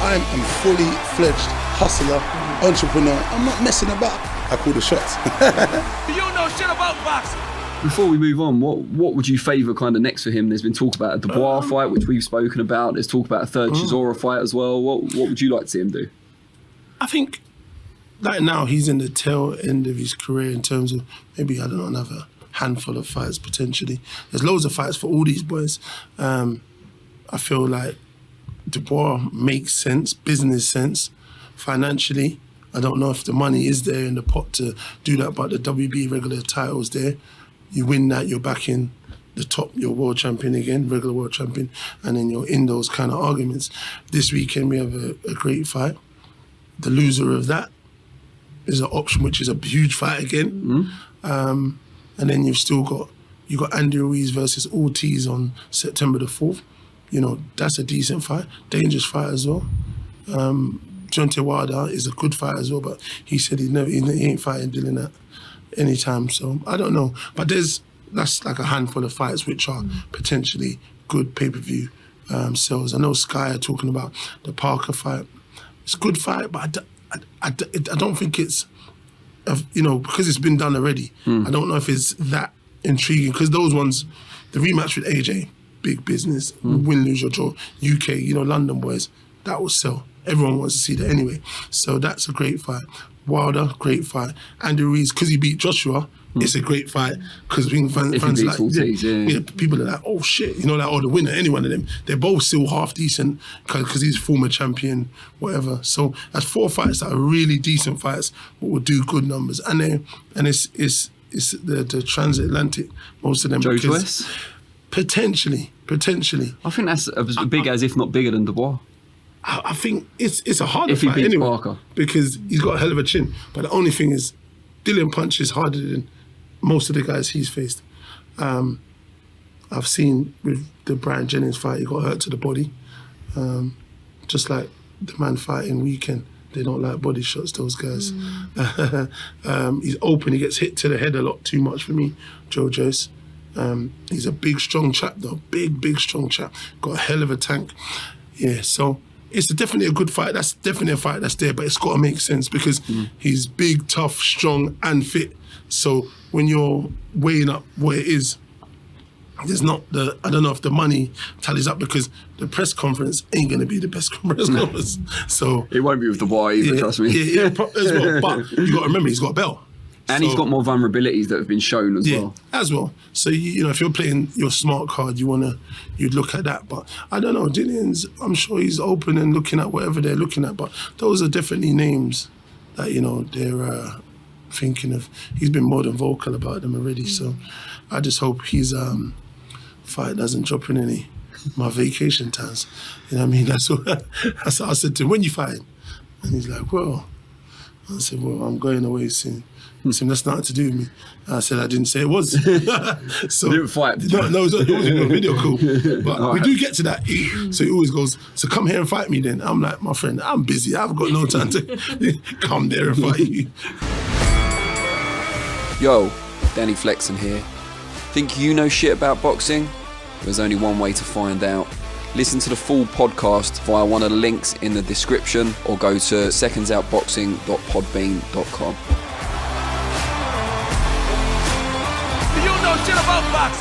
I'm a fully fledged hustler, entrepreneur. I'm not messing about. I call the shots. You know shit about boxing. Before we move on, what would you favour kind of next for him? There's been talk about a Dubois fight, which we've spoken about. There's talk about a third Chisora fight as well. What would you like to see him do? I think right now he's in the tail end of his career in terms of maybe, I don't know, another handful of fights potentially. There's loads of fights for all these boys. I feel like Dubois makes sense, business sense, financially. I don't know if the money is there in the pot to do that, but the WB regular title's there. You win that, you're back in the top, you're world champion again, regular world champion, and then you're in those kind of arguments. This weekend we have a great fight. The loser of that is an option, which is a huge fight again. And then you've still got Andy Ruiz versus Ortiz on September the 4th. You know, that's a decent fight, dangerous fight as well. Deontay Wilder is a good fight as well, but he said he ain't fighting Dillian at any time. So I don't know, but that's like a handful of fights which are potentially good pay-per-view sales. I know Sky are talking about the Parker fight. It's a good fight, but I don't think it's, you know, because it's been done already. I don't know if it's that intriguing, because those ones, the rematch with AJ, big business, win, lose your draw, UK, you know, London boys, that will sell. Everyone wants to see that anyway. So that's a great fight. Wilder, great fight. Andy Ruiz, because he beat Joshua, it's a great fight. Because fans like, people are like, oh shit, you know, like, oh, the winner, any one of them, they're both still half decent because he's former champion, whatever. So that's 4 fights that are really decent fights, but will do good numbers. And it's the transatlantic, most of them. Joe Joyce? Potentially. I think that's as big as, if not bigger than Dubois. I think it's a harder if he fight beats anyway, Parker, because he's got a hell of a chin. But the only thing is, Dillian punches harder than most of the guys he's faced. I've seen with the Brian Jennings fight, he got hurt to the body. Just like the man fighting Weekend, they don't like body shots, those guys. He's open, he gets hit to the head a lot too much for me, Joe Joyce. He's a big, strong chap though, big, strong chap. Got a hell of a tank. Yeah, so it's definitely a good fight. That's definitely a fight that's there, but it's got to make sense because he's big, tough, strong, and fit. So when you're weighing up what it is, there's not I don't know if the money tallies up, because the press conference ain't going to be the best press conference. So it won't be with Dubois either, trust me. Yeah, as well. But you got to remember, he's got a belt. And he's got more vulnerabilities that have been shown as well. As well. So, you know, if you're playing your smart card, you'd look at that. But I don't know, Dillian's, I'm sure he's open and looking at whatever they're looking at. But those are definitely names that, you know, they're thinking of. He's been more than vocal about them already. So I just hope his fight doesn't drop in any my vacation times. You know what I mean? That's what I said to him, when you fighting? And he's like, well, I said, well, I'm going away soon. He said, that's nothing to do with me. I said, I didn't say it was. So you didn't fight? No, it was a video call. But we do get to that. So he always goes, so come here and fight me then. I'm like, my friend, I'm busy. I've got no time to come there and fight you. Yo, Danny Flexen here. Think you know shit about boxing? There's only one way to find out. Listen to the full podcast via one of the links in the description, or go to secondsoutboxing.podbean.com. You know shit about boxing.